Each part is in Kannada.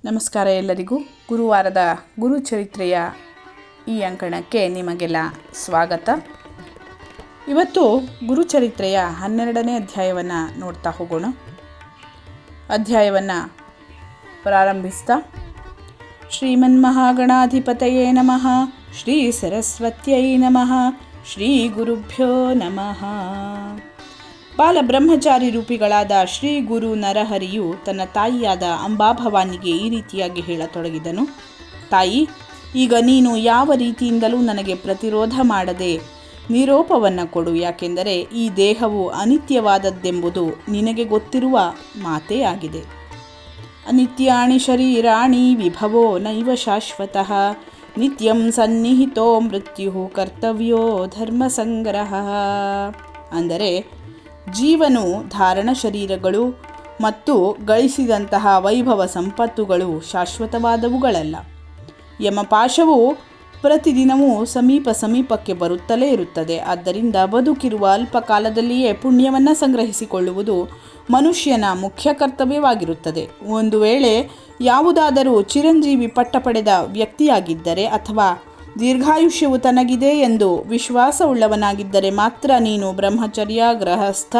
ನಮಸ್ಕಾರ ಎಲ್ಲರಿಗೂ. ಗುರುವಾರದ ಗುರುಚರಿತ್ರೆಯ ಈ ಅಂಕಣಕ್ಕೆ ನಿಮಗೆಲ್ಲ ಸ್ವಾಗತ. ಇವತ್ತು ಗುರುಚರಿತ್ರೆಯ 12ನೇ ಅಧ್ಯಾಯವನ್ನು ನೋಡ್ತಾ ಹೋಗೋಣ. ಅಧ್ಯಾಯವನ್ನು ಪ್ರಾರಂಭಿಸ್ತಾ ಶ್ರೀಮನ್ಮಹಾಗಣಾಧಿಪತಯೇ ನಮಃ, ಶ್ರೀ ಸರಸ್ವತ್ಯೈ ನಮಃ, ಶ್ರೀ ಗುರುಭ್ಯೋ ನಮಃ. ಬಾಲಬ್ರಹ್ಮಚಾರಿ ರೂಪಿಗಳಾದ ಶ್ರೀ ಗುರು ನರಹರಿಯು ತನ್ನ ತಾಯಿಯಾದ ಅಂಬಾಭವಾನಿಗೆ ಈ ರೀತಿಯಾಗಿ ಹೇಳತೊಡಗಿದನು. ತಾಯಿ, ಈಗ ನೀನು ಯಾವ ರೀತಿಯಿಂದಲೂ ನನಗೆ ಪ್ರತಿರೋಧ ಮಾಡದೆ ನಿರೋಪವನ್ನು ಕೊಡು. ಯಾಕೆಂದರೆ ಈ ದೇಹವು ಅನಿತ್ಯವಾದದ್ದೆಂಬುದು ನಿನಗೆ ಗೊತ್ತಿರುವ ಮಾತೇ ಆಗಿದೆ. ಅನಿತ್ಯಾಣಿ ಶರೀರಾಣಿ ವಿಭವೋ ನೈವ ಶಾಶ್ವತಃ, ನಿತ್ಯಂ ಸನ್ನಿಹಿತೋ ಮೃತ್ಯು ಕರ್ತವ್ಯೋ ಧರ್ಮ ಸಂಗ್ರಹ. ಅಂದರೆ ಜೀವನು ಧಾರಣ ಶರೀರಗಳು ಮತ್ತು ಗಳಿಸಿದಂತಹ ವೈಭವ ಸಂಪತ್ತುಗಳು ಶಾಶ್ವತವಾದವುಗಳಲ್ಲ. ಯಮಪಾಶವು ಪ್ರತಿದಿನವೂ ಸಮೀಪಕ್ಕೆ ಬರುತ್ತಲೇ ಇರುತ್ತದೆ. ಆದ್ದರಿಂದ ಬದುಕಿರುವ ಅಲ್ಪ ಕಾಲದಲ್ಲಿಯೇ ಪುಣ್ಯವನ್ನು ಸಂಗ್ರಹಿಸಿಕೊಳ್ಳುವುದು ಮನುಷ್ಯನ ಮುಖ್ಯ ಕರ್ತವ್ಯವಾಗಿರುತ್ತದೆ. ಒಂದು ವೇಳೆ ಯಾವುದಾದರೂ ಚಿರಂಜೀವಿ ಪಟ್ಟ ಪಡೆದ ವ್ಯಕ್ತಿಯಾಗಿದ್ದರೆ ಅಥವಾ ದೀರ್ಘಾಯುಷ್ಯವು ತನಗಿದೆ ಎಂದು ವಿಶ್ವಾಸವುಳ್ಳವನಾಗಿದ್ದರೆ ಮಾತ್ರ ನೀನು ಬ್ರಹ್ಮಚರ್ಯ, ಗೃಹಸ್ಥ,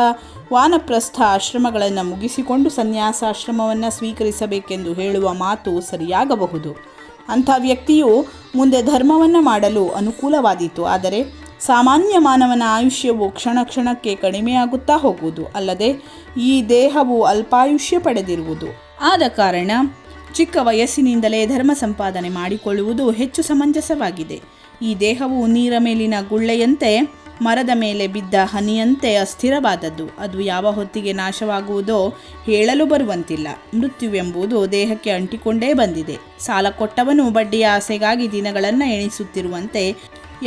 ವಾನಪ್ರಸ್ಥ ಆಶ್ರಮಗಳನ್ನು ಮುಗಿಸಿಕೊಂಡು ಸನ್ಯಾಸಾಶ್ರಮವನ್ನು ಸ್ವೀಕರಿಸಬೇಕೆಂದು ಹೇಳುವ ಮಾತು ಸರಿಯಾಗಬಹುದು. ಅಂಥ ವ್ಯಕ್ತಿಯು ಮುಂದೆ ಧರ್ಮವನ್ನು ಮಾಡಲು ಅನುಕೂಲವಾದೀತು. ಆದರೆ ಸಾಮಾನ್ಯ ಮಾನವನ ಆಯುಷ್ಯವು ಕ್ಷಣ ಕ್ಷಣಕ್ಕೆ ಕಡಿಮೆಯಾಗುತ್ತಾ ಹೋಗುವುದು, ಅಲ್ಲದೆ ಈ ದೇಹವು ಅಲ್ಪಾಯುಷ್ಯ ಪಡೆದಿರುವುದು. ಆದ ಕಾರಣ ಚಿಕ್ಕ ವಯಸ್ಸಿನಿಂದಲೇ ಧರ್ಮ ಸಂಪಾದನೆ ಮಾಡಿಕೊಳ್ಳುವುದು ಹೆಚ್ಚು ಸಮಂಜಸವಾಗಿದೆ. ಈ ದೇಹವು ನೀರ ಮೇಲಿನ ಗುಳ್ಳೆಯಂತೆ, ಮರದ ಮೇಲೆ ಬಿದ್ದ ಹನಿಯಂತೆ ಅಸ್ಥಿರವಾದದ್ದು. ಅದು ಯಾವ ಹೊತ್ತಿಗೆ ನಾಶವಾಗುವುದೋ ಹೇಳಲು ಬರುವಂತಿಲ್ಲ. ಮೃತ್ಯುವೆಂಬುದು ದೇಹಕ್ಕೆ ಅಂಟಿಕೊಂಡೇ ಬಂದಿದೆ. ಸಾಲ ಕೊಟ್ಟವನು ಬಡ್ಡಿಯ ಆಸೆಗಾಗಿ ದಿನಗಳನ್ನು ಎಣಿಸುತ್ತಿರುವಂತೆ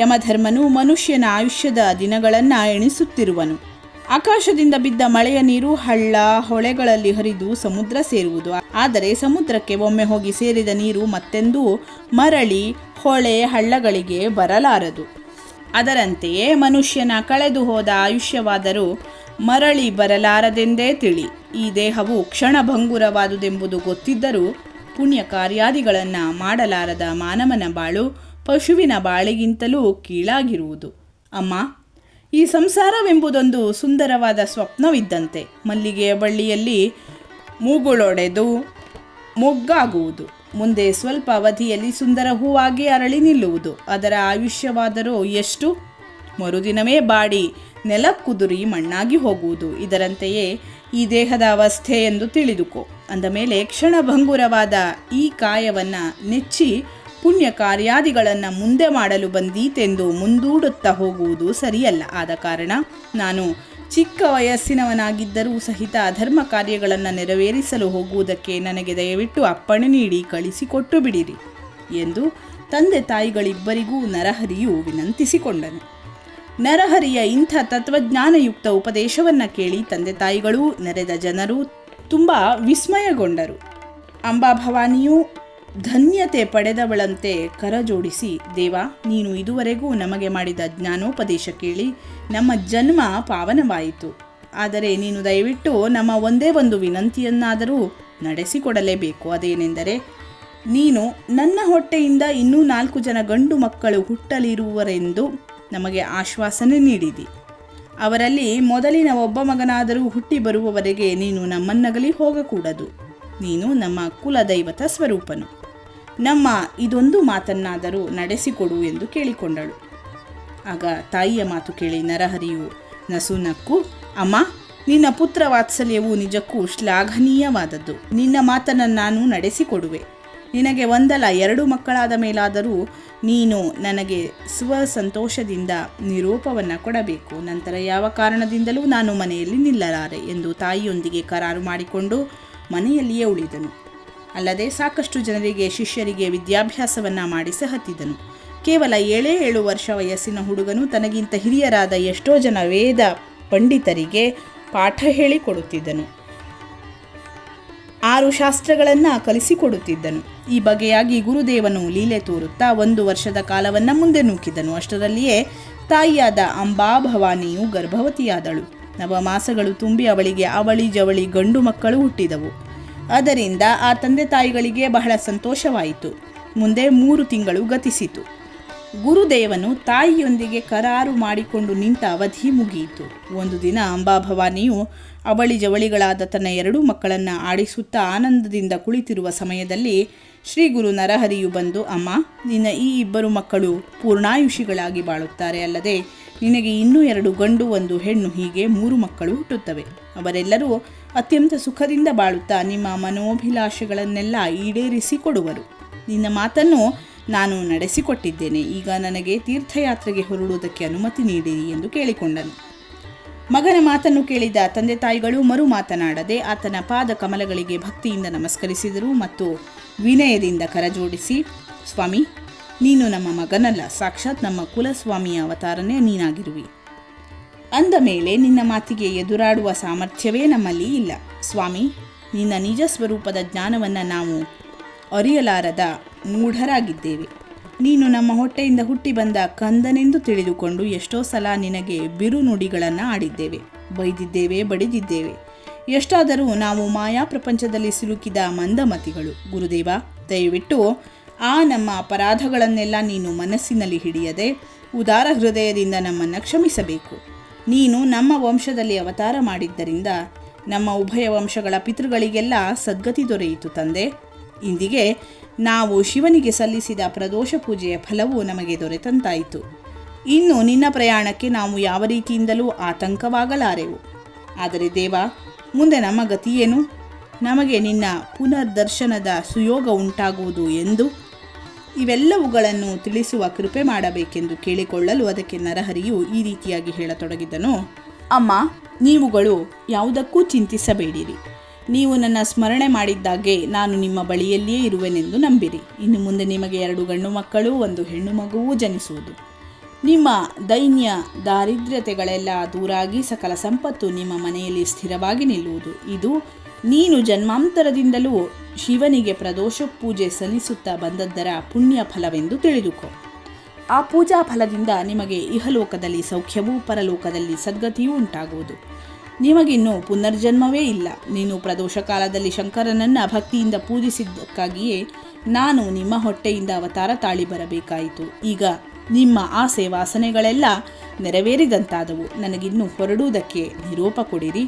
ಯಮಧರ್ಮನು ಮನುಷ್ಯನ ಆಯುಷ್ಯದ ದಿನಗಳನ್ನು ಎಣಿಸುತ್ತಿರುವನು. ಆಕಾಶದಿಂದ ಬಿದ್ದ ಮಳೆಯ ನೀರು ಹಳ್ಳ ಹೊಳೆಗಳಲ್ಲಿ ಹರಿದು ಸಮುದ್ರ ಸೇರುವುದು. ಆದರೆ ಸಮುದ್ರಕ್ಕೆ ಒಮ್ಮೆ ಹೋಗಿ ಸೇರಿದ ನೀರು ಮತ್ತೆಂದೂ ಮರಳಿ ಹೊಳೆ ಹಳ್ಳಗಳಿಗೆ ಬರಲಾರದು. ಅದರಂತೆಯೇ ಮನುಷ್ಯನ ಕಳೆದು ಹೋದ ಆಯುಷ್ಯವಾದರೂ ಮರಳಿ ಬರಲಾರದೆಂದೇ ತಿಳಿ. ಈ ದೇಹವು ಕ್ಷಣಭಂಗುರವಾದುದೆಂಬುದು ಗೊತ್ತಿದ್ದರೂ ಪುಣ್ಯ ಕಾರ್ಯಾದಿಗಳನ್ನು ಮಾಡಲಾರದ ಮಾನವನ ಬಾಳು ಪಶುವಿನ ಬಾಳಿಗಿಂತಲೂ ಕೀಳಾಗಿರುವುದು. ಅಮ್ಮ, ಈ ಸಂಸಾರವೆಂಬುದೊಂದು ಸುಂದರವಾದ ಸ್ವಪ್ನವಿದ್ದಂತೆ. ಮಲ್ಲಿಗೆಯ ಬಳ್ಳಿಯಲ್ಲಿ ಮೂಗುಳೊಡೆದು ಮೊಗ್ಗಾಗುವುದು, ಮುಂದೆ ಸ್ವಲ್ಪ ಅವಧಿಯಲ್ಲಿ ಸುಂದರ ಹೂವಾಗಿ ಅರಳಿ ನಿಲ್ಲುವುದು. ಅದರ ಆಯುಷ್ಯವಾದರೂ ಎಷ್ಟು? ಮರುದಿನವೇ ಬಾಡಿ ನೆಲಕ್ಕುದುರಿ ಮಣ್ಣಾಗಿ ಹೋಗುವುದು. ಇದರಂತೆಯೇ ಈ ದೇಹದ ಅವಸ್ಥೆ ಎಂದು ತಿಳಿದುಕೋ. ಅಂದ ಮೇಲೆ ಕ್ಷಣಭಂಗುರವಾದ ಈ ಕಾಯವನ್ನು ನೆಚ್ಚಿ ಪುಣ್ಯ ಕಾರ್ಯಾದಿಗಳನ್ನು ಮುಂದೆ ಮಾಡಲು ಬಂದೀತೆಂದು ಮುಂದೂಡುತ್ತಾ ಹೋಗುವುದು ಸರಿಯಲ್ಲ. ಆದ ಕಾರಣ ನಾನು ಚಿಕ್ಕ ವಯಸ್ಸಿನವನಾಗಿದ್ದರೂ ಸಹಿತ ಧರ್ಮ ಕಾರ್ಯಗಳನ್ನು ನೆರವೇರಿಸಲು ಹೋಗುವುದಕ್ಕೆ ನನಗೆ ದಯವಿಟ್ಟು ಅಪ್ಪಣೆ ನೀಡಿ ಕಳಿಸಿಕೊಟ್ಟು ಬಿಡಿರಿ ಎಂದು ತಂದೆ ತಾಯಿಗಳಿಬ್ಬರಿಗೂ ನರಹರಿಯು ವಿನಂತಿಸಿಕೊಂಡನು. ನರಹರಿಯ ಇಂಥ ತತ್ವಜ್ಞಾನಯುಕ್ತ ಉಪದೇಶವನ್ನು ಕೇಳಿ ತಂದೆ ತಾಯಿಗಳೂ ನೆರೆದ ಜನರು ತುಂಬ ವಿಸ್ಮಯಗೊಂಡರು. ಅಂಬಾಭವಾನಿಯು ಧನ್ಯತೆ ಪಡೆದವಳಂತೆ ಕರಜೋಡಿಸಿ, ದೇವ, ನೀನು ಇದುವರೆಗೂ ನಮಗೆ ಮಾಡಿದ ಜ್ಞಾನೋಪದೇಶ ಕೇಳಿ ನಮ್ಮ ಜನ್ಮ ಪಾವನವಾಯಿತು. ಆದರೆ ನೀನು ದಯವಿಟ್ಟು ನಮ್ಮ ಒಂದೇ ಒಂದು ವಿನಂತಿಯನ್ನಾದರೂ ನಡೆಸಿಕೊಡಲೇಬೇಕು. ಅದೇನೆಂದರೆ, ನೀನು ನನ್ನ ಹೊಟ್ಟೆಯಿಂದ ಇನ್ನೂ 4 ಜನ ಗಂಡು ಮಕ್ಕಳು ಹುಟ್ಟಲಿರುವರೆಂದು ನಮಗೆ ಆಶ್ವಾಸನೆ ನೀಡಿದಿ. ಅವರಲ್ಲಿ ಮೊದಲಿನ ಒಬ್ಬ ಮಗನಾದರೂ ಹುಟ್ಟಿ ಬರುವವರೆಗೆ ನೀನು ನಮ್ಮನ್ನಗಲಿ ಹೋಗಕೂಡದು. ನೀನು ನಮ್ಮ ಕುಲದೈವತ ಸ್ವರೂಪನು. ನಮ್ಮ ಇದೊಂದು ಮಾತನ್ನಾದರೂ ನಡೆಸಿಕೊಡು ಎಂದು ಕೇಳಿಕೊಂಡಳು. ಆಗ ತಾಯಿಯ ಮಾತು ಕೇಳಿ ನರಹರಿಯು ನಸುನಕ್ಕು, ಅಮ್ಮ, ನಿನ್ನ ಪುತ್ರ ವಾತ್ಸಲ್ಯವು ನಿಜಕ್ಕೂ ಶ್ಲಾಘನೀಯವಾದದ್ದು. ನಿನ್ನ ಮಾತನ್ನು ನಾನು ನಡೆಸಿಕೊಡುವೆ. ನಿನಗೆ 1 ಅಲ್ಲ 2 ಮಕ್ಕಳಾದ ಮೇಲಾದರೂ ನೀನು ನನಗೆ ಸ್ವಸಂತೋಷದಿಂದ ನಿರೂಪವನ್ನು ಕೊಡಬೇಕು. ನಂತರ ಯಾವ ಕಾರಣದಿಂದಲೂ ನಾನು ಮನೆಯಲ್ಲಿ ನಿಲ್ಲಲಾರೆ ಎಂದು ತಾಯಿಯೊಂದಿಗೆ ಕರಾರು ಮಾಡಿಕೊಂಡು ಮನೆಯಲ್ಲಿಯೇ ಉಳಿದನು. ಅಲ್ಲದೆ ಸಾಕಷ್ಟು ಜನರಿಗೆ, ಶಿಷ್ಯರಿಗೆ ವಿದ್ಯಾಭ್ಯಾಸವನ್ನು ಮಾಡಿಸ ಹತ್ತಿದನು. ಕೇವಲ 7 ವರ್ಷ ವಯಸ್ಸಿನ ಹುಡುಗನು ತನಗಿಂತ ಹಿರಿಯರಾದ ಎಷ್ಟೋ ಜನ ವೇದ ಪಂಡಿತರಿಗೆ ಪಾಠ ಹೇಳಿಕೊಡುತ್ತಿದ್ದನು. 6 ಶಾಸ್ತ್ರಗಳನ್ನು ಕಲಿಸಿಕೊಡುತ್ತಿದ್ದನು. ಈ ಬಗೆಯಾಗಿ ಗುರುದೇವನು ಲೀಲೆ ತೋರುತ್ತಾ 1 ವರ್ಷದ ಕಾಲವನ್ನು ಮುಂದೆ ನೂಕಿದನು. ಅಷ್ಟರಲ್ಲಿಯೇ ತಾಯಿಯಾದ ಅಂಬಾಭವಾನಿಯು ಗರ್ಭವತಿಯಾದಳು. 9 ಮಾಸಗಳು ತುಂಬಿ ಅವಳಿಗೆ ಅವಳಿ ಜವಳಿ ಗಂಡು ಮಕ್ಕಳು ಹುಟ್ಟಿದವು. ಅದರಿಂದ ಆ ತಂದೆ ತಾಯಿಗಳಿಗೆ ಬಹಳ ಸಂತೋಷವಾಯಿತು. ಮುಂದೆ 3 ತಿಂಗಳು ಗತಿಸಿತು. ಗುರುದೇವನು ತಾಯಿಯೊಂದಿಗೆ ಕರಾರು ಮಾಡಿಕೊಂಡು ನಿಂತ ಅವಧಿ ಮುಗಿಯಿತು. ಒಂದು ದಿನ ಅಂಬಾಭವಾನಿಯು ಅವಳಿ ಜವಳಿಗಳಾದ ತನ್ನ 2 ಮಕ್ಕಳನ್ನು ಆಡಿಸುತ್ತಾ ಆನಂದದಿಂದ ಕುಳಿತಿರುವ ಸಮಯದಲ್ಲಿ ಶ್ರೀ ಗುರು ನರಹರಿಯು ಬಂದು, ಅಮ್ಮ, ನಿನ್ನ ಈ 2 ಮಕ್ಕಳು ಪೂರ್ಣಾಯುಷಿಗಳಾಗಿ ಬಾಳುತ್ತಾರೆ. ಅಲ್ಲದೆ ನಿನಗೆ ಇನ್ನೂ 2 ಗಂಡು 1 ಹೆಣ್ಣು, ಹೀಗೆ 3 ಮಕ್ಕಳು ಹುಟ್ಟುತ್ತವೆ. ಅವರೆಲ್ಲರೂ ಅತ್ಯಂತ ಸುಖದಿಂದ ಬಾಳುತ್ತಾ ನಿಮ್ಮ ಮನೋಭಿಲಾಷೆಗಳನ್ನೆಲ್ಲ ಈಡೇರಿಸಿ ಕೊಡುವರು. ನಿನ್ನ ಮಾತನ್ನು ನಾನು ನಡೆಸಿಕೊಟ್ಟಿದ್ದೇನೆ. ಈಗ ನನಗೆ ತೀರ್ಥಯಾತ್ರೆಗೆ ಹೊರಡುವುದಕ್ಕೆ ಅನುಮತಿ ನೀಡಿರಿ ಎಂದು ಕೇಳಿಕೊಂಡನು. ಮಗನ ಮಾತನ್ನು ಕೇಳಿದ ತಂದೆ ತಾಯಿಗಳು ಮರು ಮಾತನಾಡದೆ ಆತನ ಪಾದ ಕಮಲಗಳಿಗೆ ಭಕ್ತಿಯಿಂದ ನಮಸ್ಕರಿಸಿದರು ಮತ್ತು ವಿನಯದಿಂದ ಕರಜೋಡಿಸಿ, ಸ್ವಾಮಿ, ನೀನು ನಮ್ಮ ಮಗನಲ್ಲ, ಸಾಕ್ಷಾತ್ ನಮ್ಮ ಕುಲಸ್ವಾಮಿಯ ಅವತಾರನೇ ನೀನಾಗಿರುವಿ. ಅಂದ ಮೇಲೆ ನಿನ್ನ ಮಾತಿಗೆ ಎದುರಾಡುವ ಸಾಮರ್ಥ್ಯವೇ ನಮ್ಮಲ್ಲಿ ಇಲ್ಲ. ಸ್ವಾಮಿ, ನಿನ್ನ ನಿಜ ಸ್ವರೂಪದ ಜ್ಞಾನವನ್ನು ನಾವು ಅರಿಯಲಾರದ ಮೂಢರಾಗಿದ್ದೇವೆ. ನೀನು ನಮ್ಮ ಹೊಟ್ಟೆಯಿಂದ ಹುಟ್ಟಿ ಬಂದ ಕಂದನೆಂದು ತಿಳಿದುಕೊಂಡು ಎಷ್ಟೋ ಸಲ ನಿನಗೆ ಬಿರು ನುಡಿಗಳನ್ನು ಆಡಿದ್ದೇವೆ, ಬೈದಿದ್ದೇವೆ, ಬಡಿದಿದ್ದೇವೆ. ಎಷ್ಟಾದರೂ ನಾವು ಮಾಯಾ ಪ್ರಪಂಚದಲ್ಲಿ ಸಿಲುಕಿದ ಮಂದಮತಿಗಳು. ಗುರುದೇವ, ದಯವಿಟ್ಟು ಆ ನಮ್ಮ ಅಪರಾಧಗಳನ್ನೆಲ್ಲ ನೀನು ಮನಸ್ಸಿನಲ್ಲಿ ಹಿಡಿಯದೆ ಉದಾರ ಹೃದಯದಿಂದ ನಮ್ಮನ್ನು ಕ್ಷಮಿಸಬೇಕು. ನೀನು ನಮ್ಮ ವಂಶದಲ್ಲಿ ಅವತಾರ ಮಾಡಿದ್ದರಿಂದ ನಮ್ಮ ಉಭಯ ವಂಶಗಳ ಪಿತೃಗಳಿಗೆಲ್ಲ ಸದ್ಗತಿ ದೊರೆಯಿತು ತಂದೆ. ಇಂದಿಗೆ ನಾವು ಶಿವನಿಗೆ ಸಲ್ಲಿಸಿದ ಪ್ರದೋಷ ಪೂಜೆಯ ಫಲವು ನಮಗೆ ದೊರೆತಂತಾಯಿತು. ಇನ್ನು ನಿನ್ನ ಪ್ರಯಾಣಕ್ಕೆ ನಾವು ಯಾವ ರೀತಿಯಿಂದಲೂ ಆತಂಕವಾಗಲಾರೆವು. ಆದರೆ ದೇವ, ಮುಂದೆ ನಮ್ಮ ಗತಿಯೇನು? ನಮಗೆ ನಿನ್ನ ಪುನರ್ದರ್ಶನದ ಸುಯೋಗ ಉಂಟಾಗುವುದು ಎಂದು ಇವೆಲ್ಲವುಗಳನ್ನು ತಿಳಿಸುವ ಕೃಪೆ ಮಾಡಬೇಕೆಂದು ಕೇಳಿಕೊಳ್ಳಲು ಅದಕ್ಕೆ ನರಹರಿಯು ಈ ರೀತಿಯಾಗಿ ಹೇಳತೊಡಗಿದನು. ಅಮ್ಮ, ನೀವುಗಳು ಯಾವುದಕ್ಕೂ ಚಿಂತಿಸಬೇಡಿರಿ. ನೀವು ನನ್ನ ಸ್ಮರಣೆ ಮಾಡಿದ್ದಾಗೆ ನಾನು ನಿಮ್ಮ ಬಳಿಯಲ್ಲಿಯೇ ಇರುವೆನೆಂದು ನಂಬಿರಿ. ಇನ್ನು ಮುಂದೆ ನಿಮಗೆ 2 ಗಂಡು ಮಕ್ಕಳು 1 ಹೆಣ್ಣು ಮಗುವೂ ಜನಿಸುವುದು. ನಿಮ್ಮ ದೈನ್ಯ ದಾರಿದ್ರ್ಯತೆಗಳೆಲ್ಲ ದೂರಾಗಿ ಸಕಲ ಸಂಪತ್ತು ನಿಮ್ಮ ಮನೆಯಲ್ಲಿ ಸ್ಥಿರವಾಗಿ ನಿಲ್ಲುವುದು. ಇದು ನೀನು ಜನ್ಮಾಂತರದಿಂದಲೂ ಶಿವನಿಗೆ ಪ್ರದೋಷ ಪೂಜೆ ಸಲ್ಲಿಸುತ್ತಾ ಬಂದದ್ದರ ಪುಣ್ಯ ಫಲವೆಂದು ತಿಳಿದುಕೋ. ಆ ಪೂಜಾ ಫಲದಿಂದ ನಿಮಗೆ ಇಹಲೋಕದಲ್ಲಿ ಸೌಖ್ಯವೂ ಪರಲೋಕದಲ್ಲಿ ಸದ್ಗತಿಯೂ ಉಂಟಾಗುವುದು. ನಿಮಗಿನ್ನೂ ಪುನರ್ಜನ್ಮವೇ ಇಲ್ಲ. ನೀನು ಪ್ರದೋಷ ಕಾಲದಲ್ಲಿ ಶಂಕರನನ್ನು ಭಕ್ತಿಯಿಂದ ಪೂಜಿಸಿದ್ದಕ್ಕಾಗಿಯೇ ನಾನು ನಿಮ್ಮ ಹೊಟ್ಟೆಯಿಂದ ಅವತಾರ ತಾಳಿ ಬರಬೇಕಾಯಿತು. ಈಗ ನಿಮ್ಮ ಆಸೆ ವಾಸನೆಗಳೆಲ್ಲ ನೆರವೇರಿದಂತಾದವು. ನನಗಿನ್ನೂ ಹೊರಡುವುದಕ್ಕೆ ನಿರೋಪ ಕೊಡಿರಿ.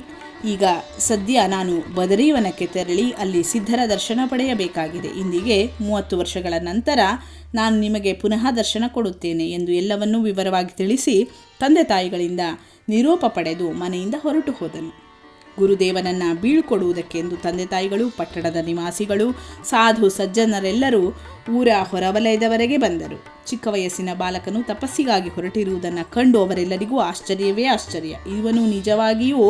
ಈಗ ಸದ್ಯ ನಾನು ಬದರೀವನಕ್ಕೆ ತೆರಳಿ ಅಲ್ಲಿ ಸಿದ್ಧರ ದರ್ಶನ ಪಡೆಯಬೇಕಾಗಿದೆ. ಇಂದಿಗೆ 30 ವರ್ಷಗಳ ನಂತರ ನಾನು ನಿಮಗೆ ಪುನಃ ದರ್ಶನ ಕೊಡುತ್ತೇನೆ ಎಂದು ಎಲ್ಲವನ್ನೂ ವಿವರವಾಗಿ ತಿಳಿಸಿ ತಂದೆ ತಾಯಿಗಳಿಂದ ನಿರೋಪ ಪಡೆದು ಮನೆಯಿಂದ ಹೊರಟು ಹೋದನು. ಗುರುದೇವನನ್ನು ಬೀಳ್ಕೊಡುವುದಕ್ಕೆಂದು ತಂದೆ ತಾಯಿಗಳು, ಪಟ್ಟಣದ ನಿವಾಸಿಗಳು, ಸಾಧು ಸಜ್ಜನರೆಲ್ಲರೂ ಊರ ಹೊರವಲಯದವರೆಗೆ ಬಂದರು. ಚಿಕ್ಕ ವಯಸ್ಸಿನ ಬಾಲಕನು ತಪಸ್ಸಿಗಾಗಿ ಹೊರಟಿರುವುದನ್ನು ಕಂಡು ಅವರೆಲ್ಲರಿಗೂ ಆಶ್ಚರ್ಯವೇ ಆಶ್ಚರ್ಯ. ಇವನು ನಿಜವಾಗಿಯೂ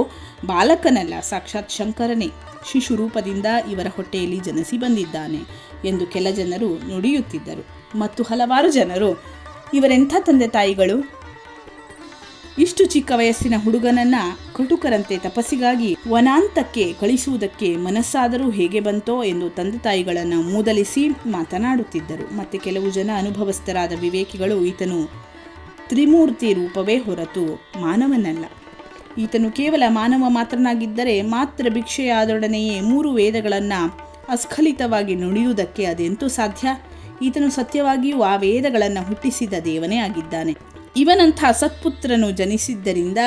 ಬಾಲಕನಲ್ಲ, ಸಾಕ್ಷಾತ್ ಶಂಕರನೇ ಶಿಶುರೂಪದಿಂದ ಇವರ ಹೊಟ್ಟೆಯಲ್ಲಿ ಜನಿಸಿ ಬಂದಿದ್ದಾನೆ ಎಂದು ಕೆಲ ಜನರು ನುಡಿಯುತ್ತಿದ್ದರು. ಮತ್ತು ಹಲವಾರು ಜನರು, ಇವರೆಂಥ ತಂದೆ ತಾಯಿಗಳು, ಇಷ್ಟು ಚಿಕ್ಕ ವಯಸ್ಸಿನ ಹುಡುಗನನ್ನು ಕಟುಕರಂತೆ ತಪಸ್ಸಿಗಾಗಿ ವನಾಂತಕ್ಕೆ ಕಳಿಸುವುದಕ್ಕೆ ಮನಸ್ಸಾದರೂ ಹೇಗೆ ಬಂತೋ ಎಂದು ತಂದೆ ತಾಯಿಗಳನ್ನು ಮೂದಲಿಸಿ ಮಾತನಾಡುತ್ತಿದ್ದರು. ಮತ್ತು ಕೆಲವು ಜನ ಅನುಭವಸ್ಥರಾದ ವಿವೇಕಿಗಳು, ಈತನು ತ್ರಿಮೂರ್ತಿ ರೂಪವೇ ಹೊರತು ಮಾನವನಲ್ಲ. ಈತನು ಕೇವಲ ಮಾನವ ಮಾತ್ರನಾಗಿದ್ದರೆ ಮಾತ್ರ ಭಿಕ್ಷೆಯಾದೊಡನೆಯೇ 3 ವೇದಗಳನ್ನು ಅಸ್ಖಲಿತವಾಗಿ ನುಡಿಯುವುದಕ್ಕೆ ಅದೆಂತೂ ಸಾಧ್ಯ? ಈತನು ಸತ್ಯವಾಗಿಯೂ ಆ ವೇದಗಳನ್ನು ಹುಟ್ಟಿಸಿದ ದೇವನೇ ಆಗಿದ್ದಾನೆ. ಇವನಂಥ ಸತ್ಪುತ್ರನು ಜನಿಸಿದ್ದರಿಂದ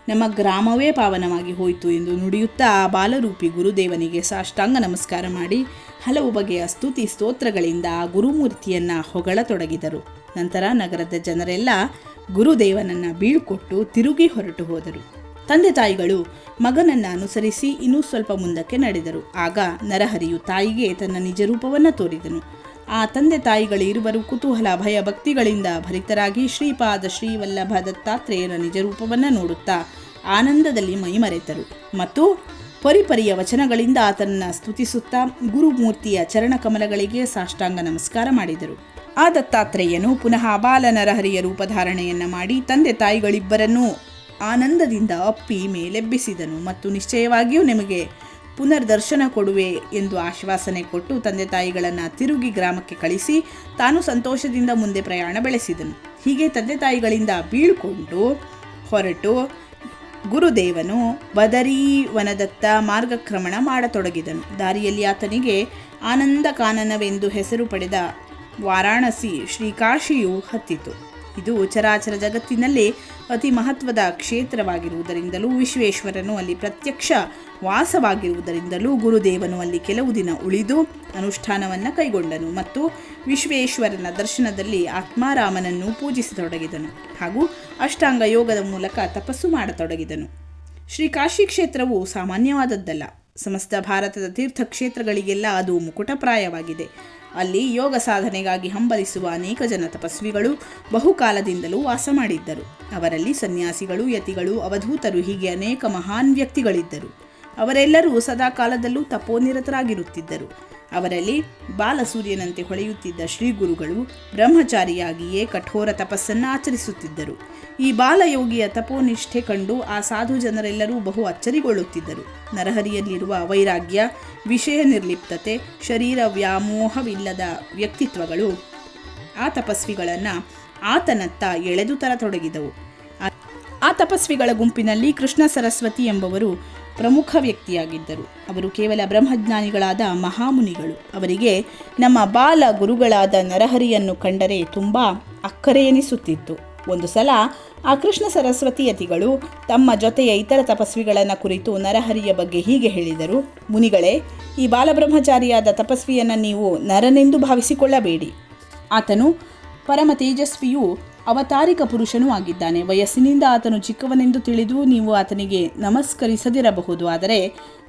ನಮ್ಮ ಗ್ರಾಮವೇ ಪಾವನವಾಗಿ ಹೋಯಿತು ಎಂದು ನುಡಿಯುತ್ತಾ ಆ ಬಾಲರೂಪಿ ಗುರುದೇವನಿಗೆ ಸಾಷ್ಟಾಂಗ ನಮಸ್ಕಾರ ಮಾಡಿ ಹಲವು ಬಗೆಯ ಸ್ತುತಿ ಸ್ತೋತ್ರಗಳಿಂದ ಆ ಗುರುಮೂರ್ತಿಯನ್ನು ಹೊಗಳತೊಡಗಿದರು. ನಂತರ ನಗರದ ಜನರೆಲ್ಲ ಗುರುದೇವನನ್ನು ಬೀಳ್ಕೊಟ್ಟು ತಿರುಗಿ ಹೊರಟು ಹೋದರು. ತಂದೆ ತಾಯಿಗಳು ಮಗನನ್ನು ಅನುಸರಿಸಿ ಇನ್ನೂ ಸ್ವಲ್ಪ ಮುಂದಕ್ಕೆ ನಡೆದರು. ಆಗ ನರಹರಿಯು ತಾಯಿಗೆ ತನ್ನ ನಿಜ ರೂಪವನ್ನು ತೋರಿದನು. ಆ ತಂದೆ ತಾಯಿಗಳಿರುವರು ಕುತೂಹಲ ಭಯ ಭಕ್ತಿಗಳಿಂದ ಭರಿತರಾಗಿ ಶ್ರೀಪಾದ ಶ್ರೀವಲ್ಲಭ ದತ್ತಾತ್ರೇಯರ ನಿಜರೂಪವನ್ನು ನೋಡುತ್ತಾ ಆನಂದದಲ್ಲಿ ಮೈಮರೆತರು ಮತ್ತು ಪರಿಪರಿಯ ವಚನಗಳಿಂದ ಆತನನ್ನು ಸ್ತುತಿಸುತ್ತಾ ಗುರುಮೂರ್ತಿಯ ಚರಣಕಮಲಗಳಿಗೆ ಸಾಷ್ಟಾಂಗ ನಮಸ್ಕಾರ ಮಾಡಿದರು. ಆ ದತ್ತಾತ್ರೇಯನು ಪುನಃ ಬಾಲನರಹರಿಯ ರೂಪಧಾರಣೆಯನ್ನು ಮಾಡಿ ತಂದೆ ತಾಯಿಗಳಿಬ್ಬರನ್ನೂ ಆನಂದದಿಂದ ಅಪ್ಪಿ ಮೇಲೆಬ್ಬಿಸಿದನು ಮತ್ತು ನಿಶ್ಚಯವಾಗಿಯೂ ನಿಮಗೆ ಪುನರ್ದರ್ಶನ ಕೊಡುವೆ ಎಂದು ಆಶ್ವಾಸನೆ ಕೊಟ್ಟು ತಂದೆ ತಾಯಿಗಳನ್ನು ತಿರುಗಿ ಗ್ರಾಮಕ್ಕೆ ಕಳಿಸಿ ತಾನು ಸಂತೋಷದಿಂದ ಮುಂದೆ ಪ್ರಯಾಣ ಬೆಳೆಸಿದನು. ಹೀಗೆ ತಂದೆ ತಾಯಿಗಳಿಂದ ಬೀಳ್ಕೊಂಡು ಹೊರಟು ಗುರುದೇವನು ಬದರೀವನದತ್ತ ಮಾರ್ಗಕ್ರಮಣ ಮಾಡತೊಡಗಿದನು. ದಾರಿಯಲ್ಲಿ ಆತನಿಗೆ ಆನಂದ ಕಾನನವೆಂದು ಹೆಸರು ಪಡೆದ ವಾರಾಣಸಿ ಶ್ರೀಕಾಶಿಯು ಹತ್ತಿತು. ಇದು ಚರಾಚರ ಜಗತ್ತಿನಲ್ಲಿ ಅತಿ ಮಹತ್ವದ ಕ್ಷೇತ್ರವಾಗಿರುವುದರಿಂದಲೂ ವಿಶ್ವೇಶ್ವರನು ಅಲ್ಲಿ ಪ್ರತ್ಯಕ್ಷ ವಾಸವಾಗಿರುವುದರಿಂದಲೂ ಗುರುದೇವನು ಅಲ್ಲಿ ಕೆಲವು ದಿನ ಉಳಿದು ಅನುಷ್ಠಾನವನ್ನು ಕೈಗೊಂಡನು ಮತ್ತು ವಿಶ್ವೇಶ್ವರನ ದರ್ಶನದಲ್ಲಿ ಆತ್ಮಾರಾಮನನ್ನು ಪೂಜಿಸತೊಡಗಿದನು ಹಾಗೂ ಅಷ್ಟಾಂಗ ಯೋಗದ ಮೂಲಕ ತಪಸ್ಸು ಮಾಡತೊಡಗಿದನು. ಶ್ರೀಕಾಶಿ ಕ್ಷೇತ್ರವು ಸಾಮಾನ್ಯವಾದದ್ದಲ್ಲ. ಸಮಸ್ತ ಭಾರತದ ತೀರ್ಥಕ್ಷೇತ್ರಗಳಿಗೆಲ್ಲ ಅದು ಮುಕುಟಪ್ರಾಯವಾಗಿದೆ. ಅಲ್ಲಿ ಯೋಗ ಸಾಧನೆಗಾಗಿ ಹಂಬಲಿಸುವ ಅನೇಕ ಜನ ತಪಸ್ವಿಗಳು ಬಹುಕಾಲದಿಂದಲೂ ವಾಸ ಮಾಡಿದ್ದರು. ಅವರಲ್ಲಿ ಸನ್ಯಾಸಿಗಳು, ಯತಿಗಳು, ಅವಧೂತರು ಹೀಗೆ ಅನೇಕ ಮಹಾನ್ ವ್ಯಕ್ತಿಗಳಿದ್ದರು. ಅವರೆಲ್ಲರೂ ಸದಾ ಕಾಲದಲ್ಲೂ ತಪೋನಿರತರಾಗಿರುತ್ತಿದ್ದರು. ಅವರಲ್ಲಿ ಬಾಲಸೂರ್ಯನಂತೆ ಹೊಳೆಯುತ್ತಿದ್ದ ಶ್ರೀ ಗುರುಗಳು ಬ್ರಹ್ಮಚಾರಿಯಾಗಿಯೇ ಕಠೋರ ತಪಸ್ಸನ್ನು ಆಚರಿಸುತ್ತಿದ್ದರು. ಈ ಬಾಲಯೋಗಿಯ ತಪೋನಿಷ್ಠೆ ಕಂಡು ಆ ಸಾಧು ಜನರೆಲ್ಲರೂ ಬಹು ಅಚ್ಚರಿಗೊಳ್ಳುತ್ತಿದ್ದರು. ನರಹರಿಯಲ್ಲಿರುವ ವೈರಾಗ್ಯ, ವಿಷಯ ನಿರ್ಲಿಪ್ತತೆ, ಶರೀರ ವ್ಯಾಮೋಹವಿಲ್ಲದ ವ್ಯಕ್ತಿತ್ವಗಳು ಆ ತಪಸ್ವಿಗಳನ್ನು ಆತನತ್ತ ಎಳೆದು ತರತೊಡಗಿದವು. ಆ ತಪಸ್ವಿಗಳ ಗುಂಪಿನಲ್ಲಿ ಕೃಷ್ಣ ಸರಸ್ವತಿ ಎಂಬವರು ಪ್ರಮುಖ ವ್ಯಕ್ತಿಯಾಗಿದ್ದರು. ಅವರು ಕೇವಲ ಬ್ರಹ್ಮಜ್ಞಾನಿಗಳಾದ ಮಹಾಮುನಿಗಳು. ಅವರಿಗೆ ನಮ್ಮ ಬಾಲ ಗುರುಗಳಾದ ನರಹರಿಯನ್ನು ಕಂಡರೆ ತುಂಬ ಅಕ್ಕರೆ ಎನಿಸುತ್ತಿತ್ತು. ಒಂದು ಸಲ ಆ ಕೃಷ್ಣ ಸರಸ್ವತಿ ಯತಿಗಳು ತಮ್ಮ ಜೊತೆಯ ಇತರ ತಪಸ್ವಿಗಳನ್ನು ಕುರಿತು ನರಹರಿಯ ಬಗ್ಗೆ ಹೀಗೆ ಹೇಳಿದರು: ಮುನಿಗಳೇ, ಈ ಬಾಲಬ್ರಹ್ಮಚಾರಿಯಾದ ತಪಸ್ವಿಯನ್ನು ನೀವು ನರನೆಂದು ಭಾವಿಸಿಕೊಳ್ಳಬೇಡಿ. ಆತನು ಪರಮ ತೇಜಸ್ವಿಯೂ ಅವತಾರಿಕ ಪುರುಷನೂ ಆಗಿದ್ದಾನೆ. ವಯಸ್ಸಿನಿಂದ ಆತನು ಚಿಕ್ಕವನೆಂದು ತಿಳಿದು ನೀವು ಆತನಿಗೆ ನಮಸ್ಕರಿಸದಿರಬಹುದು. ಆದರೆ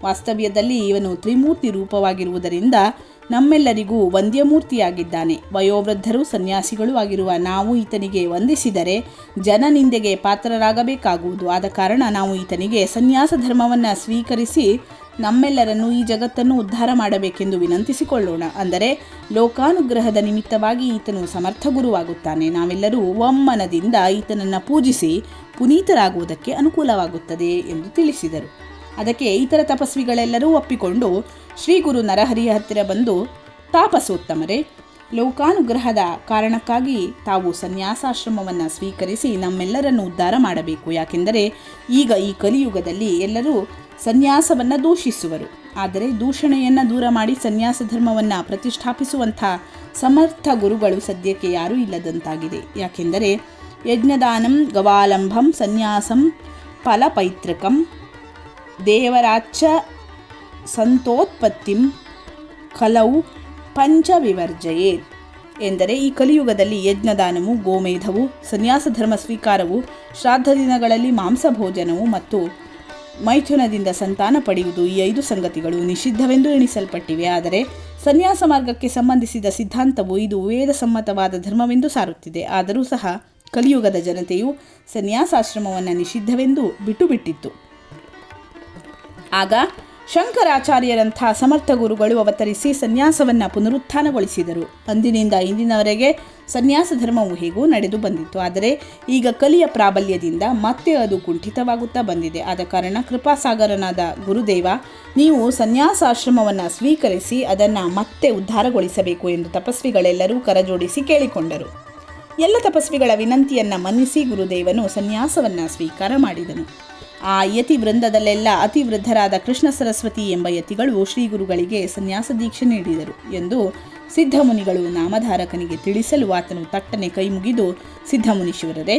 ವಾಸ್ತವ್ಯದಲ್ಲಿ ಇವನು ತ್ರಿಮೂರ್ತಿ ರೂಪವಾಗಿರುವುದರಿಂದ ನಮ್ಮೆಲ್ಲರಿಗೂ ವಂದ್ಯಮೂರ್ತಿಯಾಗಿದ್ದಾನೆ. ವಯೋವೃದ್ಧರು, ಸನ್ಯಾಸಿಗಳು ಆಗಿರುವ ನಾವು ಈತನಿಗೆ ವಂದಿಸಿದರೆ ಜನನಿಂದೆಗೆ ಪಾತ್ರರಾಗಬೇಕಾಗುವುದು. ಆದ ಕಾರಣ ನಾವು ಈತನಿಗೆ ಸನ್ಯಾಸ ಧರ್ಮವನ್ನು ಸ್ವೀಕರಿಸಿ ನಮ್ಮೆಲ್ಲರನ್ನು ಈ ಜಗತ್ತನ್ನು ಉದ್ಧಾರ ಮಾಡಬೇಕೆಂದು ವಿನಂತಿಸಿಕೊಳ್ಳೋಣ. ಅಂದರೆ ಲೋಕಾನುಗ್ರಹದ ನಿಮಿತ್ತವಾಗಿ ಈತನು ಸಮರ್ಥ ಗುರುವಾಗುತ್ತಾನೆ. ನಾವೆಲ್ಲರೂ ಒಮ್ಮನದಿಂದ ಈತನನ್ನು ಪೂಜಿಸಿ ಪುನೀತರಾಗುವುದಕ್ಕೆ ಅನುಕೂಲವಾಗುತ್ತದೆ ಎಂದು ತಿಳಿಸಿದರು. ಅದಕ್ಕೆ ಇತರ ತಪಸ್ವಿಗಳೆಲ್ಲರೂ ಒಪ್ಪಿಕೊಂಡು ಶ್ರೀ ಗುರು ನರಹರಿಯ ಹತ್ತಿರ ಬಂದು, ತಾಪಸೋತ್ತಮರೇ, ಲೋಕಾನುಗ್ರಹದ ಕಾರಣಕ್ಕಾಗಿ ತಾವು ಸನ್ಯಾಸಾಶ್ರಮವನ್ನು ಸ್ವೀಕರಿಸಿ ನಮ್ಮೆಲ್ಲರನ್ನು ಉದ್ಧಾರ ಮಾಡಬೇಕು. ಯಾಕೆಂದರೆ ಈಗ ಈ ಕಲಿಯುಗದಲ್ಲಿ ಎಲ್ಲರೂ ಸನ್ಯಾಸವನ್ನು ದೂಷಿಸುವರು. ಆದರೆ ದೂಷಣೆಯನ್ನು ದೂರ ಮಾಡಿ ಸನ್ಯಾಸ ಧರ್ಮವನ್ನು ಪ್ರತಿಷ್ಠಾಪಿಸುವಂಥ ಸಮರ್ಥ ಗುರುಗಳು ಸದ್ಯಕ್ಕೆ ಯಾರೂ ಇಲ್ಲದಂತಾಗಿದೆ. ಯಾಕೆಂದರೆ ಯಜ್ಞದಾನಂ ಗವಾಲಂಬಂ ಸನ್ಯಾಸಂ ಫಲಪೈತೃಕಂ ದೇವರಾಚ ಸಂತೋತ್ಪತ್ತಿಂ ಕಲೌ ಪಂಚವಿವರ್ಜಯೇ ಎಂದರೆ ಈ ಕಲಿಯುಗದಲ್ಲಿ ಯಜ್ಞದಾನವು, ಗೋಮೇಧವು, ಸನ್ಯಾಸ ಧರ್ಮ ಸ್ವೀಕಾರವು, ಶ್ರಾದ್ದ ದಿನಗಳಲ್ಲಿ ಮಾಂಸ ಭೋಜನವು ಮತ್ತು ಮೈಥುನದಿಂದ ಸಂತಾನ ಪಡೆಯುವುದು, ಈ 5 ಸಂಗತಿಗಳು ನಿಷಿದ್ಧವೆಂದು ಎಣಿಸಲ್ಪಟ್ಟಿವೆ. ಆದರೆ ಸನ್ಯಾಸ ಮಾರ್ಗಕ್ಕೆ ಸಂಬಂಧಿಸಿದ ಸಿದ್ಧಾಂತವು ಇದು ವೇದ ಸಮ್ಮತವಾದ ಧರ್ಮವೆಂದು ಸಾರುತ್ತಿದೆ. ಆದರೂ ಸಹ ಕಲಿಯುಗದ ಜನತೆಯು ಸನ್ಯಾಸಾಶ್ರಮವನ್ನು ನಿಷಿದ್ಧವೆಂದು ಬಿಟ್ಟುಬಿಟ್ಟಿತ್ತು. ಆಗ ಶಂಕರಾಚಾರ್ಯರಂಥ ಸಮರ್ಥ ಗುರುಗಳು ಅವತರಿಸಿ ಸನ್ಯಾಸವನ್ನು ಪುನರುತ್ಥಾನಗೊಳಿಸಿದರು. ಅಂದಿನಿಂದ ಇಂದಿನವರೆಗೆ ಸನ್ಯಾಸ ಧರ್ಮವು ಹೇಗೂ ನಡೆದು ಬಂದಿತ್ತು. ಆದರೆ ಈಗ ಕಲಿಯ ಪ್ರಾಬಲ್ಯದಿಂದ ಮತ್ತೆ ಅದು ಕುಂಠಿತವಾಗುತ್ತಾ ಬಂದಿದೆ. ಆದ ಕಾರಣ ಕೃಪಾಸಾಗರನಾದ ಗುರುದೇವ, ನೀವು ಸನ್ಯಾಸಾಶ್ರಮವನ್ನು ಸ್ವೀಕರಿಸಿ ಅದನ್ನು ಮತ್ತೆ ಉದ್ಧಾರಗೊಳಿಸಬೇಕು ಎಂದು ತಪಸ್ವಿಗಳೆಲ್ಲರೂ ಕರಜೋಡಿಸಿ ಕೇಳಿಕೊಂಡರು. ಎಲ್ಲ ತಪಸ್ವಿಗಳ ವಿನಂತಿಯನ್ನು ಮನ್ನಿಸಿ ಗುರುದೇವನು ಸನ್ಯಾಸವನ್ನು ಸ್ವೀಕಾರ ಮಾಡಿದನು. ಆ ಯತಿ ವೃಂದದಲ್ಲೆಲ್ಲ ಅತಿ ವೃದ್ಧರಾದ ಕೃಷ್ಣ ಸರಸ್ವತಿ ಎಂಬ ಯತಿಗಳು ಶ್ರೀ ಗುರುಗಳಿಗೆ ಸನ್ಯಾಸ ದೀಕ್ಷೆ ನೀಡಿದರು ಎಂದು ಸಿದ್ಧಮುನಿಗಳು ನಾಮಧಾರಕನಿಗೆ ತಿಳಿಸಲು ಆತನು ತಟ್ಟನೆ ಕೈ ಮುಗಿದು, ಸಿದ್ಧಮುನೀಶ್ವರರೇ,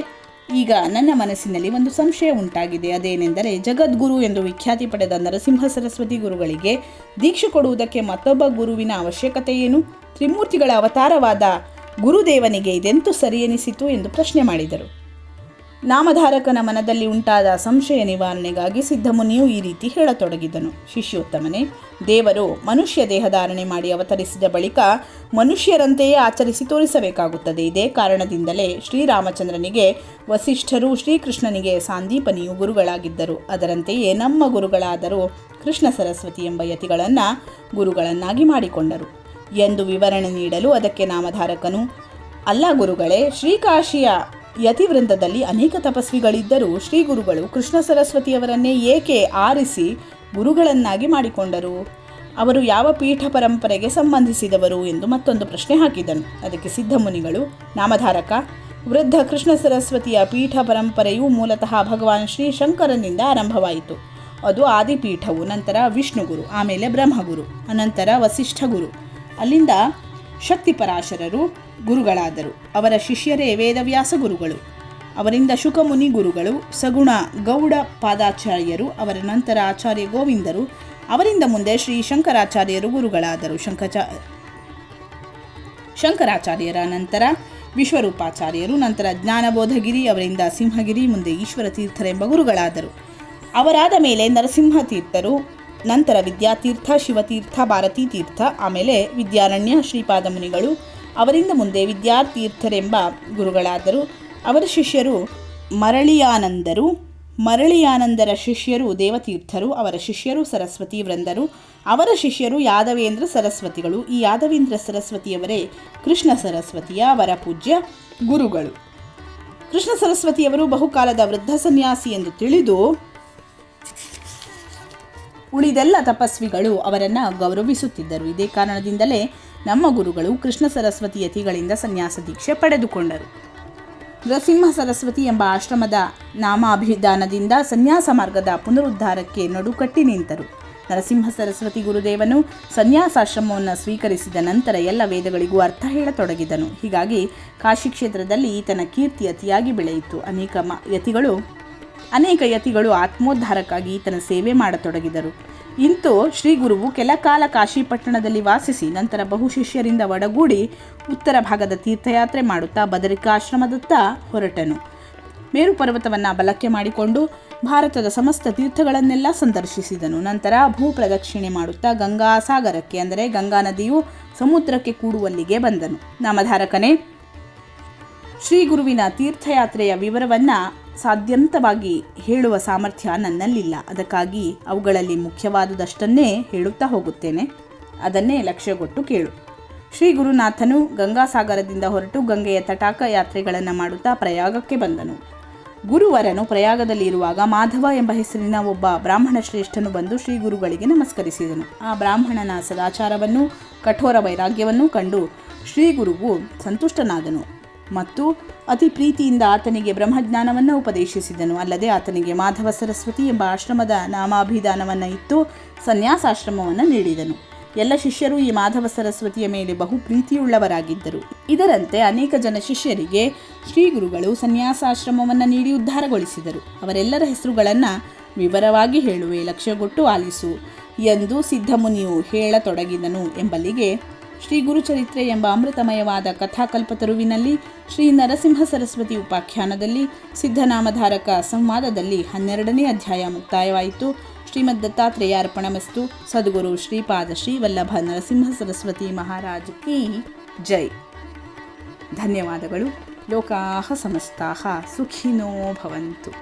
ಈಗ ನನ್ನ ಮನಸ್ಸಿನಲ್ಲಿ ಒಂದು ಸಂಶಯ ಉಂಟಾಗಿದೆ. ಅದೇನೆಂದರೆ, ಜಗದ್ಗುರು ಎಂದು ವಿಖ್ಯಾತಿ ಪಡೆದ ನರಸಿಂಹ ಸರಸ್ವತಿ ಗುರುಗಳಿಗೆ ದೀಕ್ಷೆ ಕೊಡುವುದಕ್ಕೆ ಮತ್ತೊಬ್ಬ ಗುರುವಿನ ಅವಶ್ಯಕತೆ ಏನು? ತ್ರಿಮೂರ್ತಿಗಳ ಅವತಾರವಾದ ಗುರುದೇವನಿಗೆ ಇದೆಂತೂ ಸರಿ ಎನಿಸಿತು ಎಂದು ಪ್ರಶ್ನೆ ಮಾಡಿದರು. ನಾಮಧಾರಕನ ಮನದಲ್ಲಿ ಉಂಟಾದ ಸಂಶಯ ನಿವಾರಣೆಗಾಗಿ ಸಿದ್ಧಮುನಿಯು ಈ ರೀತಿ ಹೇಳತೊಡಗಿದನು: ಶಿಷ್ಯೋತ್ತಮನೇ, ದೇವರು ಮನುಷ್ಯ ದೇಹಧಾರಣೆ ಮಾಡಿ ಅವತರಿಸಿದ ಬಳಿಕ ಮನುಷ್ಯರಂತೆಯೇ ಆಚರಿಸಿ ತೋರಿಸಬೇಕಾಗುತ್ತದೆ. ಇದೇ ಕಾರಣದಿಂದಲೇ ಶ್ರೀರಾಮಚಂದ್ರನಿಗೆ ವಸಿಷ್ಠರು, ಶ್ರೀಕೃಷ್ಣನಿಗೆ ಸಾಂದೀಪನಿಯು ಗುರುಗಳಾಗಿದ್ದರು. ಅದರಂತೆಯೇ ನಮ್ಮ ಗುರುಗಳಾದರೂ ಕೃಷ್ಣ ಸರಸ್ವತಿ ಎಂಬ ಯತಿಗಳನ್ನು ಗುರುಗಳನ್ನಾಗಿ ಮಾಡಿಕೊಂಡರು ಎಂದು ವಿವರಣೆ ನೀಡಲು ಅದಕ್ಕೆ ನಾಮಧಾರಕನು, ಅಲ್ಲ ಗುರುಗಳೇ, ಶ್ರೀಕಾಶಿಯ ಯತಿವೃಂದದಲ್ಲಿ ಅನೇಕ ತಪಸ್ವಿಗಳಿದ್ದರೂ ಶ್ರೀ ಗುರುಗಳು ಕೃಷ್ಣ ಸರಸ್ವತಿಯವರನ್ನೇ ಏಕೆ ಆರಿಸಿ ಗುರುಗಳನ್ನಾಗಿ ಮಾಡಿಕೊಂಡರು? ಅವರು ಯಾವ ಪೀಠ ಪರಂಪರೆಗೆ ಸಂಬಂಧಿಸಿದವರು ಎಂದು ಮತ್ತೊಂದು ಪ್ರಶ್ನೆ ಹಾಕಿದನು. ಅದಕ್ಕೆ ಸಿದ್ಧಮುನಿಗಳು, ನಾಮಧಾರಕ, ವೃದ್ಧ ಕೃಷ್ಣ ಸರಸ್ವತಿಯ ಪೀಠ ಪರಂಪರೆಯು ಮೂಲತಃ ಭಗವಾನ್ ಶ್ರೀ ಶಂಕರನಿಂದ ಆರಂಭವಾಯಿತು. ಅದು ಆದಿಪೀಠವು, ನಂತರ ವಿಷ್ಣುಗುರು, ಆಮೇಲೆ ಬ್ರಹ್ಮಗುರು, ಅನಂತರ ವಸಿಷ್ಠ ಗುರು, ಅಲ್ಲಿಂದ ಶಕ್ತಿಪರಾಶರರು ಗುರುಗಳಾದರು. ಅವರ ಶಿಷ್ಯರೇ ವೇದವ್ಯಾಸ ಗುರುಗಳು, ಅವರಿಂದ ಶುಕಮುನಿ ಗುರುಗಳು, ಸಗುಣ ಗೌಡ ಪಾದಾಚಾರ್ಯರು, ಅವರ ನಂತರ ಆಚಾರ್ಯ ಗೋವಿಂದರು, ಅವರಿಂದ ಮುಂದೆ ಶ್ರೀ ಶಂಕರಾಚಾರ್ಯರು ಗುರುಗಳಾದರು. ಶಂಕರಾಚಾರ್ಯರ ನಂತರ ವಿಶ್ವರೂಪಾಚಾರ್ಯರು, ನಂತರ ಜ್ಞಾನಬೋಧಗಿರಿ, ಅವರಿಂದ ಸಿಂಹಗಿರಿ, ಮುಂದೆ ಈಶ್ವರ ತೀರ್ಥರೆಂಬ ಗುರುಗಳಾದರು. ಅವರಾದ ಮೇಲೆ ನರಸಿಂಹ ತೀರ್ಥರು, ನಂತರ ವಿದ್ಯಾತೀರ್ಥ, ಶಿವತೀರ್ಥ, ಭಾರತೀ ತೀರ್ಥ, ಆಮೇಲೆ ವಿದ್ಯಾರಣ್ಯ ಶ್ರೀಪಾದ ಮುನಿಗಳು, ಅವರಿಂದ ಮುಂದೆ ವಿದ್ಯಾತೀರ್ಥರೆಂಬ ಗುರುಗಳಾದರು. ಅವರ ಶಿಷ್ಯರು ಮರಳಿಯಾನಂದರು, ಮರಳಿಯಾನಂದರ ಶಿಷ್ಯರು ದೇವತೀರ್ಥರು, ಅವರ ಶಿಷ್ಯರು ಸರಸ್ವತಿ ವೃಂದರು, ಅವರ ಶಿಷ್ಯರು ಯಾದವೇಂದ್ರ ಸರಸ್ವತಿಗಳು. ಈ ಯಾದವೇಂದ್ರ ಸರಸ್ವತಿಯವರೇ ಕೃಷ್ಣ ಸರಸ್ವತಿಯ ಅವರ ಪೂಜ್ಯ ಗುರುಗಳು. ಕೃಷ್ಣ ಸರಸ್ವತಿಯವರು ಬಹುಕಾಲದ ವೃದ್ಧ ಸನ್ಯಾಸಿ ಎಂದು ತಿಳಿದು ಉಳಿದೆಲ್ಲ ತಪಸ್ವಿಗಳು ಅವರನ್ನು ಗೌರವಿಸುತ್ತಿದ್ದರು. ಇದೇ ಕಾರಣದಿಂದಲೇ ನಮ್ಮ ಗುರುಗಳು ಕೃಷ್ಣ ಸರಸ್ವತಿ ಯತಿಗಳಿಂದ ಸನ್ಯಾಸ ದೀಕ್ಷೆ ಪಡೆದುಕೊಂಡರು. ನರಸಿಂಹ ಸರಸ್ವತಿ ಎಂಬ ಆಶ್ರಮದ ನಾಮಾಭಿಧಾನದಿಂದ ಸನ್ಯಾಸ ಮಾರ್ಗದ ಪುನರುದ್ಧಾರಕ್ಕೆ ನಡುಕಟ್ಟಿ ನಿಂತರು. ನರಸಿಂಹ ಸರಸ್ವತಿ ಗುರುದೇವನು ಸನ್ಯಾಸಾಶ್ರಮವನ್ನು ಸ್ವೀಕರಿಸಿದ ನಂತರ ಎಲ್ಲ ವೇದಗಳಿಗೂ ಅರ್ಥ ಹೇಳತೊಡಗಿದನು. ಹೀಗಾಗಿ ಕಾಶಿ ಕ್ಷೇತ್ರದಲ್ಲಿ ಈತನ ಕೀರ್ತಿ ಅತಿಯಾಗಿ ಬೆಳೆಯಿತು. ಅನೇಕ ಯತಿಗಳು ಆತ್ಮೋದ್ಧಾರಕ್ಕಾಗಿ ಈತನ ಸೇವೆ ಮಾಡತೊಡಗಿದರು. ಇಂತೂ ಶ್ರೀ ಗುರುವು ಕೆಲ ಕಾಲ ಕಾಶಿ ಪಟ್ಟಣದಲ್ಲಿ ವಾಸಿಸಿ ನಂತರ ಬಹು ಶಿಷ್ಯರಿಂದ ಒಡಗೂಡಿ ಉತ್ತರ ಭಾಗದ ತೀರ್ಥಯಾತ್ರೆ ಮಾಡುತ್ತಾ ಬದರಿಕಾಶ್ರಮದತ್ತ ಹೊರಟನು. ಮೇರು ಪರ್ವತವನ್ನು ಬಲಕ್ಕೆ ಮಾಡಿಕೊಂಡು ಭಾರತದ ಸಮಸ್ತ ತೀರ್ಥಗಳನ್ನೆಲ್ಲ ಸಂದರ್ಶಿಸಿದನು. ನಂತರ ಭೂ ಪ್ರದಕ್ಷಿಣೆ ಮಾಡುತ್ತಾ ಗಂಗಾ ಸಾಗರಕ್ಕೆ, ಅಂದರೆ ಗಂಗಾ ನದಿಯು ಸಮುದ್ರಕ್ಕೆ ಕೂಡುವಲ್ಲಿಗೆ ಬಂದನು. ನಾಮಧಾರಕನೇ, ಶ್ರೀ ಗುರುವಿನ ತೀರ್ಥಯಾತ್ರೆಯ ವಿವರವನ್ನು ಸಾಧ್ಯಂತವಾಗಿ ಹೇಳುವ ಸಾಮರ್ಥ್ಯ ನನ್ನಲ್ಲಿಲ್ಲ. ಅದಕ್ಕಾಗಿ ಅವುಗಳಲ್ಲಿ ಮುಖ್ಯವಾದುದಷ್ಟನ್ನೇ ಹೇಳುತ್ತಾ ಹೋಗುತ್ತೇನೆ. ಅದನ್ನೇ ಲಕ್ಷ್ಯಗೊಟ್ಟು ಕೇಳು. ಶ್ರೀ ಗುರುನಾಥನು ಗಂಗಾಸಾಗರದಿಂದ ಹೊರಟು ಗಂಗೆಯ ತಟಾಕ ಯಾತ್ರೆಗಳನ್ನು ಮಾಡುತ್ತಾ ಪ್ರಯಾಗಕ್ಕೆ ಬಂದನು. ಗುರುವರನು ಪ್ರಯಾಗದಲ್ಲಿರುವಾಗ ಮಾಧವ ಎಂಬ ಹೆಸರಿನ ಒಬ್ಬ ಬ್ರಾಹ್ಮಣ ಶ್ರೇಷ್ಠನು ಬಂದು ಶ್ರೀ ಗುರುಗಳಿಗೆ ನಮಸ್ಕರಿಸಿದನು. ಆ ಬ್ರಾಹ್ಮಣನ ಸದಾಚಾರವನ್ನು, ಕಠೋರ ವೈರಾಗ್ಯವನ್ನು ಕಂಡು ಶ್ರೀ ಗುರುವು ಸಂತುಷ್ಟನಾದನು ಮತ್ತು ಅತಿ ಪ್ರೀತಿಯಿಂದ ಆತನಿಗೆ ಬ್ರಹ್ಮಜ್ಞಾನವನ್ನು ಉಪದೇಶಿಸಿದನು. ಅಲ್ಲದೆ ಆತನಿಗೆ ಮಾಧವ ಸರಸ್ವತಿ ಎಂಬ ಆಶ್ರಮದ ನಾಮಾಭಿಧಾನವನ್ನು ಇತ್ತು ಸನ್ಯಾಸಾಶ್ರಮವನ್ನು ನೀಡಿದನು. ಎಲ್ಲ ಶಿಷ್ಯರು ಈ ಮಾಧವ ಸರಸ್ವತಿಯ ಮೇಲೆ ಬಹು ಪ್ರೀತಿಯುಳ್ಳವರಾಗಿದ್ದರು. ಇದರಂತೆ ಅನೇಕ ಜನ ಶಿಷ್ಯರಿಗೆ ಶ್ರೀ ಗುರುಗಳು ಸನ್ಯಾಸಾಶ್ರಮವನ್ನು ನೀಡಿ ಉದ್ಧಾರಗೊಳಿಸಿದರು. ಅವರೆಲ್ಲರ ಹೆಸರುಗಳನ್ನು ವಿವರವಾಗಿ ಹೇಳುವೆ, ಲಕ್ಷ್ಯಗೊಟ್ಟು ಆಲಿಸು ಎಂದು ಸಿದ್ಧಮುನಿಯು ಹೇಳತೊಡಗಿದನು. ಎಂಬಲ್ಲಿಗೆ ಶ್ರೀ ಗುರುಚರಿತ್ರೆ ಎಂಬ ಅಮೃತಮಯವಾದ ಕಥಾಕಲ್ಪತರುವಿನಲ್ಲಿ ಶ್ರೀ ನರಸಿಂಹ ಸರಸ್ವತಿ ಉಪಾಖ್ಯಾನದಲ್ಲಿ ಸಿದ್ಧನಾಮಧಾರಕ ಸಂವಾದದಲ್ಲಿ 12ನೇ ಅಧ್ಯಾಯ ಮುಕ್ತಾಯವಾಯಿತು. ಶ್ರೀಮದ್ ದತ್ತಾತ್ರೇಯ ಅರ್ಪಣಮಸ್ತು. ಸದ್ಗುರು ಶ್ರೀಪಾದ ಶ್ರೀ ವಲ್ಲಭ ನರಸಿಂಹ ಸರಸ್ವತಿ ಮಹಾರಾಜ್ ಕಿ ಜೈ. ಧನ್ಯವಾದಗಳು. ಲೋಕಾಃ ಸಮಸ್ತಾಃ ಸುಖಿನೋ ಭವಂತು.